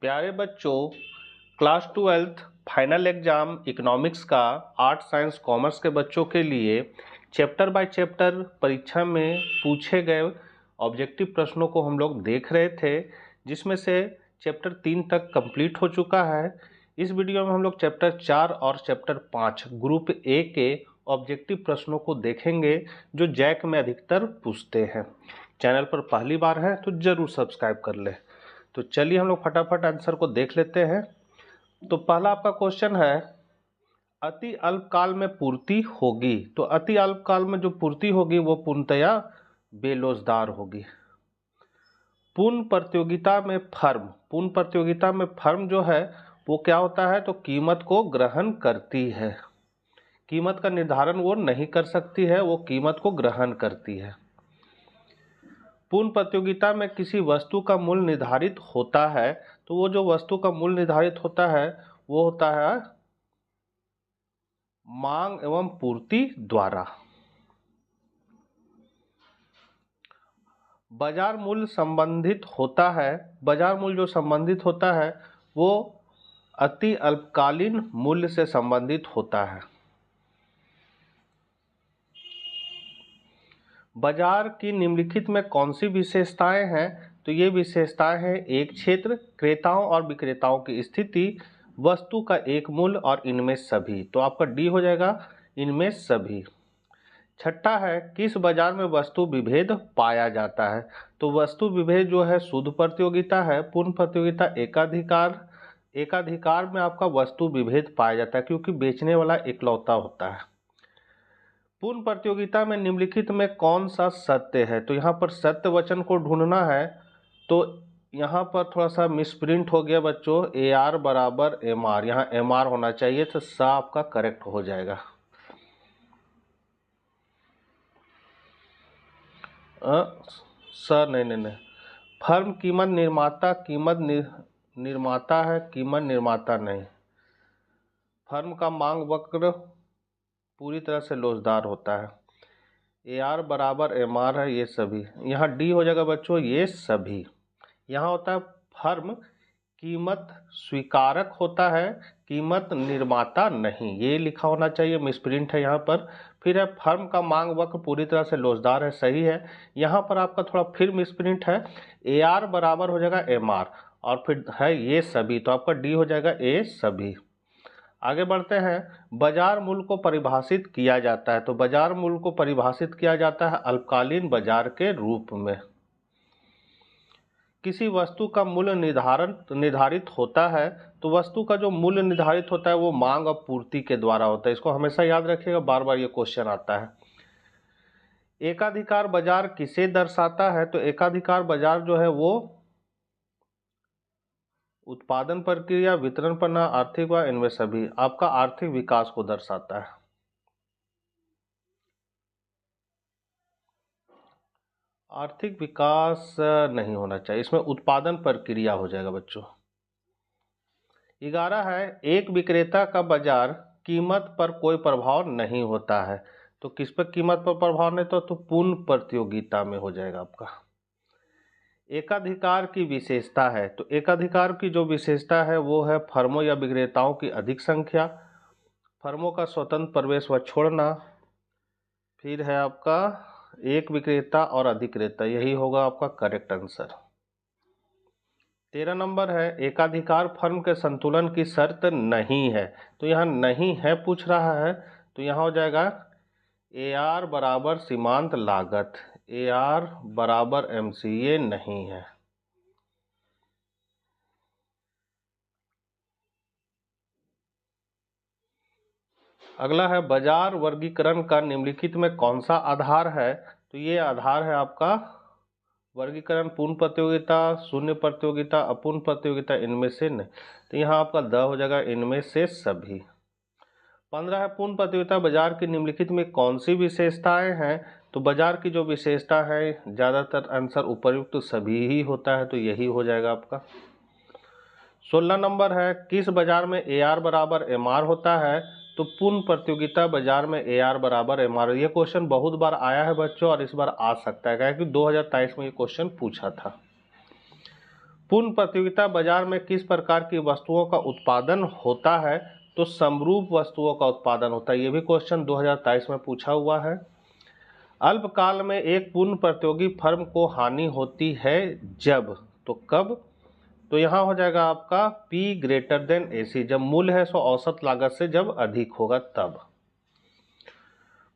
प्यारे बच्चों, class 12th final exam economics का आर्ट साइंस कॉमर्स के बच्चों के लिए चैप्टर बाय चैप्टर परीक्षा में पूछे गए ऑब्जेक्टिव प्रश्नों को हम लोग देख रहे थे, जिसमें से चैप्टर 3 तक कंप्लीट हो चुका है। इस वीडियो में हम लोग चैप्टर 4 और चैप्टर 5 ग्रुप ए के ऑब्जेक्टिव प्रश्नों को देखेंगे, जो जैक में अधिकतर पूछते हैं। चैनल पर पहली बार है तो जरूर सब्सक्राइब कर ले। तो चलिए हम लोग फटाफट आंसर को देख लेते हैं। तो पहला आपका क्वेश्चन है, अति अल्पकाल में पूर्ति होगी। तो अति अल्पकाल में जो पूर्ति होगी वो पूर्णतया बेरोजगार होगी। पूर्ण प्रतियोगिता में फर्म जो है वो क्या होता है, तो कीमत को ग्रहण करती है। कीमत का निर्धारण वो नहीं कर सकती है, वो कीमत को ग्रहण करती है। पूर्ण प्रतियोगिता में किसी वस्तु का मूल्य निर्धारित होता है, तो वो जो वस्तु का मूल्य निर्धारित होता है वो होता है मांग एवं पूर्ति द्वारा। बाजार मूल्य संबंधित होता है, बाजार मूल्य जो संबंधित होता है वो अति अल्पकालीन मूल्य से संबंधित होता है। बाजार की निम्नलिखित में कौन सी विशेषताएं हैं, तो ये विशेषताएं हैं, एक क्षेत्र, क्रेताओं और विक्रेताओं की स्थिति, वस्तु का एक मूल्य और इनमें सभी। तो आपका डी हो जाएगा इनमें सभी। छठा है, किस बाजार में वस्तु विभेद पाया जाता है। तो वस्तु विभेद जो है शुद्ध प्रतियोगिता है। पूर्ण प्रतियोगिता एकाधिकार में आपका वस्तु विभेद पाया जाता है, क्योंकि बेचने वाला इकलौता होता है। पूर्ण प्रतियोगिता में निम्नलिखित में कौन सा सत्य है। तो यहाँ पर सत्य वचन को ढूंढना है। तो यहाँ पर थोड़ा सा मिसप्रिंट हो गया बच्चों, ए आर बराबर एम आर, यहाँ एम आर होना चाहिए, तो सा आपका करेक्ट हो जाएगा। सर नहीं, फर्म कीमत निर्माता है, कीमत निर्माता नहीं। फर्म का मांग वक्र पूरी तरह से लोचदार होता है। ए आर बराबर एम आर है, ये सभी। यहाँ डी हो जाएगा बच्चों, ये सभी। यहाँ होता है फर्म कीमत स्वीकारक होता है, कीमत निर्माता नहीं, ये लिखा होना चाहिए, मिसप्रिंट है यहाँ पर। फिर है फर्म का मांग वक्र पूरी तरह से लोचदार है, सही है। यहाँ पर आपका थोड़ा फिर मिसप्रिंट है, ए आर बराबर हो जाएगा एम आर, और फिर है ये सभी, तो आपका डी हो जाएगा ए सभी। आगे बढ़ते हैं, बाजार मूल्य को परिभाषित किया जाता है। तो बाजार मूल्य को परिभाषित किया जाता है अल्पकालीन बाजार के रूप में। किसी वस्तु का मूल्य निर्धारित होता है, तो वस्तु का जो मूल्य निर्धारित होता है वो मांग और पूर्ति के द्वारा होता है। इसको हमेशा याद रखिएगा, बार बार ये क्वेश्चन आता है। एकाधिकार बाजार किसे दर्शाता है। तो एकाधिकार बाजार जो है वो उत्पादन प्रक्रिया, वितरण प्रणाली, आर्थिक व इनमें सभी, आपका आर्थिक विकास को दर्शाता है। आर्थिक विकास नहीं होना चाहिए, इसमें उत्पादन प्रक्रिया हो जाएगा बच्चों। 11 है, एक विक्रेता का बाजार कीमत पर कोई प्रभाव नहीं होता है। तो किस पर कीमत पर प्रभाव नहीं, तो पूर्ण प्रतियोगिता में हो जाएगा आपका। एकाधिकार की विशेषता है। तो एकाधिकार की जो विशेषता है वो है फर्मों या विक्रेताओं की अधिक संख्या, फर्मों का स्वतंत्र प्रवेश व छोड़ना, फिर है आपका एक विक्रेता और अधिक्रेता, यही होगा आपका करेक्ट आंसर। 13 नंबर है, एकाधिकार फर्म के संतुलन की शर्त नहीं है। तो यहाँ नहीं है पूछ रहा है, तो यहाँ हो जाएगा ए आर बराबर सीमांत लागत, ए आर बराबर एम सी, ये नहीं है। अगला है, बाजार वर्गीकरण का निम्नलिखित में कौन सा आधार है। तो ये आधार है आपका वर्गीकरण पूर्ण प्रतियोगिता, शून्य प्रतियोगिता, अपूर्ण प्रतियोगिता, इनमें से नहीं। तो यहाँ आपका द हो जाएगा इनमें से सभी। 15 है, पूर्ण प्रतियोगिता बाजार की निम्नलिखित में कौन सी विशेषताएं हैं। तो बाजार की जो विशेषता है ज़्यादातर आंसर उपयुक्त सभी ही होता है, तो यही हो जाएगा आपका। 16 नंबर है, किस बाजार में ए आर बराबर एम आर होता है। तो पूर्ण प्रतियोगिता बाजार में ए आर बराबर एम आर, ये क्वेश्चन बहुत बार आया है बच्चों, और इस बार आ सकता है, क्योंकि 2023 में ये क्वेश्चन पूछा था। पूर्ण प्रतियोगिता बाजार में किस प्रकार की वस्तुओं का उत्पादन होता है? तो समरूप वस्तुओं का उत्पादन होता है। ये भी क्वेश्चन 2023 में पूछा हुआ है। अल्पकाल में एक पूर्ण प्रतियोगी फर्म को हानि होती है जब, तो कब? तो यहाँ हो जाएगा आपका P ग्रेटर देन AC, जब मूल्य है सो औसत लागत से जब अधिक होगा तब।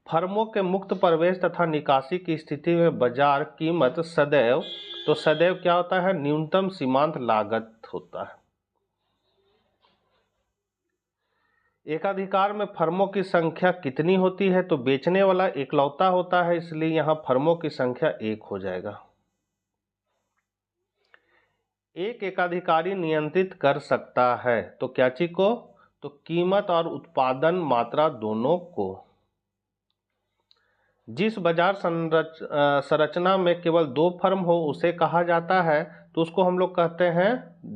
फर्मों के मुक्त प्रवेश तथा निकासी की स्थिति में बाजार कीमत सदैव, तो सदैव क्या होता है? न्यूनतम सीमांत लागत होता है। एकाधिकार में फर्मों की संख्या कितनी होती है? तो बेचने वाला इकलौता होता है, इसलिए यहाँ फर्मों की संख्या 1 हो जाएगा। एक एकाधिकारी नियंत्रित कर सकता है, तो क्या चीज को? तो कीमत और उत्पादन मात्रा दोनों को। जिस बाजार संरचना में केवल 2 फर्म हो उसे कहा जाता है, तो उसको हम लोग कहते हैं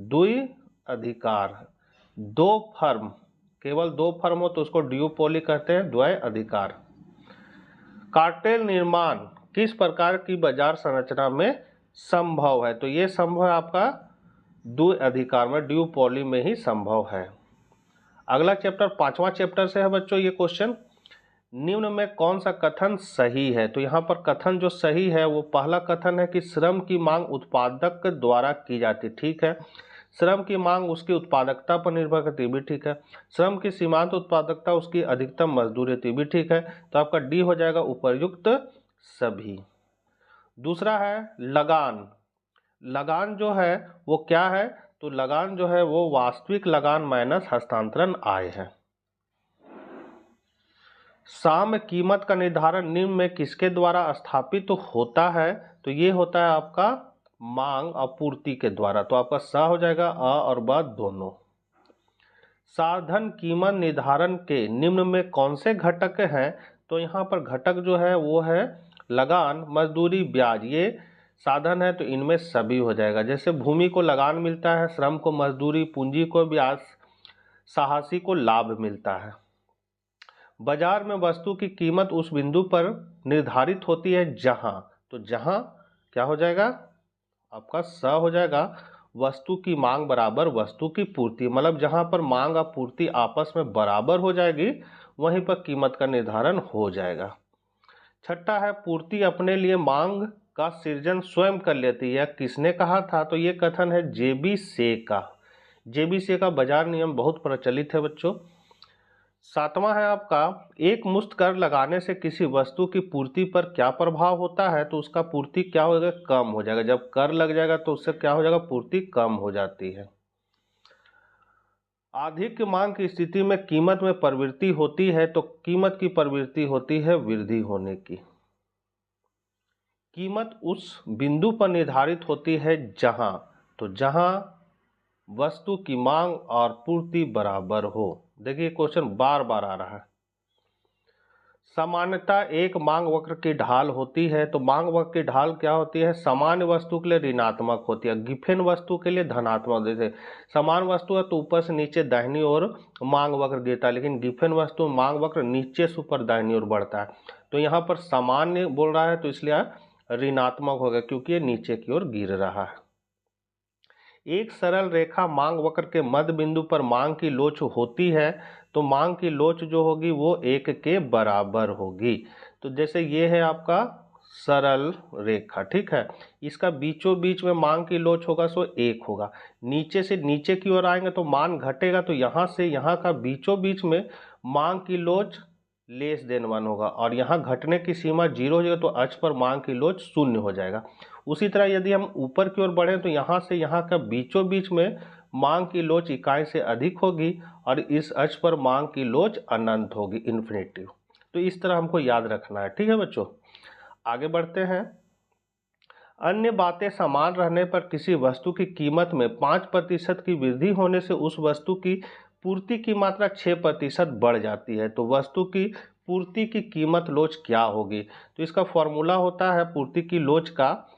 द्वि-अधिकार। 2 फर्म, केवल 2 फर्म हो तो उसको ड्यूपोली कहते हैं, द्वय अधिकार। कार्टेल निर्माण किस प्रकार की बाजार संरचना में संभव है? तो ये संभव है आपका द्वय अधिकार में, ड्यूपोली में ही संभव है। अगला चैप्टर 5वां चैप्टर से है बच्चों ये क्वेश्चन। निम्न में कौन सा कथन सही है? तो यहाँ पर कथन जो सही है वो पहला कथन है कि श्रम की मांग उत्पादक द्वारा की जाती, ठीक है। श्रम की मांग उसकी उत्पादकता पर निर्भर करती, भी ठीक है। श्रम की सीमांत उत्पादकता उसकी अधिकतम मजदूरी होती, भी ठीक है। तो आपका डी हो जाएगा उपर्युक्त सभी। दूसरा है लगान। लगान जो है वो क्या है? तो लगान जो है वो वास्तविक लगान माइनस हस्तांतरण आय है। साम्य कीमत का निर्धारण निम्न में किसके द्वारा स्थापित होता है? तो ये होता है आपका मांग आपूर्ति के द्वारा। तो आपका स हो जाएगा अ और ब दोनों। साधन कीमत निर्धारण के निम्न में कौन से घटक हैं? तो यहाँ पर घटक जो है वो है लगान, मजदूरी, ब्याज। ये साधन है तो इनमें सभी हो जाएगा। जैसे भूमि को लगान मिलता है, श्रम को मजदूरी, पूंजी को ब्याज, साहसी को लाभ मिलता है। बाजार में वस्तु की कीमत उस बिंदु पर निर्धारित होती है जहां, तो जहां क्या हो जाएगा? आपका स हो जाएगा वस्तु की मांग बराबर वस्तु की पूर्ति। मतलब जहां पर मांग और पूर्ति आपस में बराबर हो जाएगी वहीं पर कीमत का निर्धारण हो जाएगा। छठा है पूर्ति अपने लिए मांग का सृजन स्वयं कर लेती है। किसने कहा था? तो ये कथन है JB से का। JB से का बाजार नियम बहुत प्रचलित है बच्चों। सातवां है आपका एक मुश्त कर लगाने से किसी वस्तु की पूर्ति पर क्या प्रभाव होता है? तो उसका पूर्ति क्या हो जाएगा? कम हो जाएगा। जब कर लग जाएगा तो उससे क्या हो जाएगा? पूर्ति कम हो जाती है। अधिक मांग की स्थिति में कीमत में प्रवृत्ति होती है, तो कीमत की प्रवृत्ति होती है वृद्धि होने की। कीमत उस बिंदु पर निर्धारित होती है जहां, तो जहां वस्तु की मांग और पूर्ति बराबर हो। देखिए क्वेश्चन बार बार आ रहा है। सामान्यता एक मांग वक्र की ढाल होती है, तो मांग वक्र की ढाल क्या होती है? सामान्य वस्तु के लिए ऋणात्मक होती है, गिफिन वस्तु के लिए धनात्मक। जैसे समान वस्तु है तो ऊपर से नीचे दाहिनी ओर मांग वक्र गिरता है, लेकिन गिफिन वस्तु मांग वक्र नीचे से ऊपर दाहिनी ओर बढ़ता है। तो यहाँ पर सामान्य बोल रहा है तो इसलिए ऋणात्मक होगा क्योंकि ये नीचे की ओर गिर रहा है। एक सरल रेखा मांग वक्र के मध्य बिंदु पर मांग की लोच होती है, तो मांग की लोच जो होगी वो 1 के बराबर होगी। तो जैसे ये है आपका सरल रेखा, ठीक है। इसका बीचों बीच में मांग की लोच होगा सो 1 होगा। नीचे से नीचे की ओर आएंगे तो मान घटेगा, तो यहाँ से यहाँ का बीचों बीच में मांग की लोच लेस देन 1 होगा और यहाँ घटने की सीमा 0 हो जाएगा, तो अक्ष पर मांग की लोच 0 हो जाएगा। उसी तरह यदि हम ऊपर की ओर बढ़ें तो यहाँ से यहाँ का बीचों बीच में मांग की लोच इकाई से अधिक होगी और इस अक्ष पर मांग की लोच अनंत होगी, इन्फिनिटिव। तो इस तरह हमको याद रखना है, ठीक है बच्चों। आगे बढ़ते हैं। अन्य बातें समान रहने पर किसी वस्तु की कीमत में 5% की वृद्धि होने से उस वस्तु की पूर्ति की मात्रा 6% बढ़ जाती है। तो वस्तु की पूर्ति की कीमत लोच क्या होगी? तो इसका फॉर्मूला होता है पूर्ति की लोच का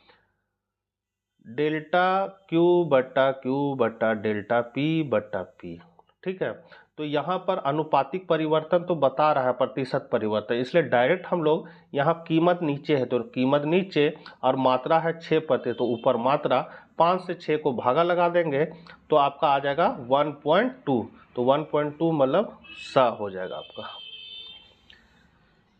डेल्टा Q बट्टा Q बट्टा डेल्टा P बट्टा P, ठीक है। तो यहाँ पर अनुपातिक परिवर्तन तो बता रहा है प्रतिशत परिवर्तन, इसलिए डायरेक्ट हम लोग यहाँ कीमत नीचे है तो कीमत नीचे और मात्रा है 6%, तो ऊपर मात्रा 5 से 6 को भागा लगा देंगे तो आपका आ जाएगा 1.2। तो 1.2 मतलब स हो जाएगा आपका।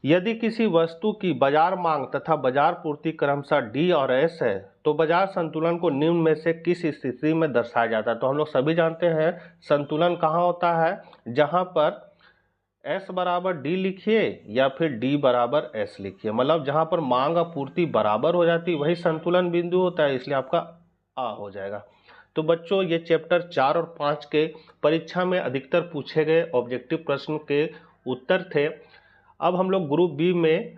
यदि किसी वस्तु की बाजार मांग तथा बाजार पूर्ति क्रमशः डी और एस है तो बाजार संतुलन को निम्न में से किस स्थिति में दर्शाया जाता है। तो हम लोग सभी जानते हैं संतुलन कहाँ होता है, जहाँ पर S बराबर डी लिखिए या फिर D बराबर S लिखिए, मतलब जहाँ पर मांग और पूर्ति बराबर हो जाती है वही संतुलन बिंदु होता है, इसलिए आपका आ हो जाएगा। तो बच्चों ये चैप्टर 4 और 5 के परीक्षा में अधिकतर पूछे गए ऑब्जेक्टिव प्रश्न के उत्तर थे। अब हम लोग ग्रुप बी में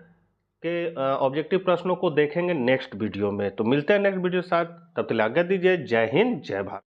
के ऑब्जेक्टिव प्रश्नों को देखेंगे नेक्स्ट वीडियो में। तो मिलते हैं नेक्स्ट वीडियो के साथ, तब तक आज्ञा दीजिए। जय हिंद, जय भारत।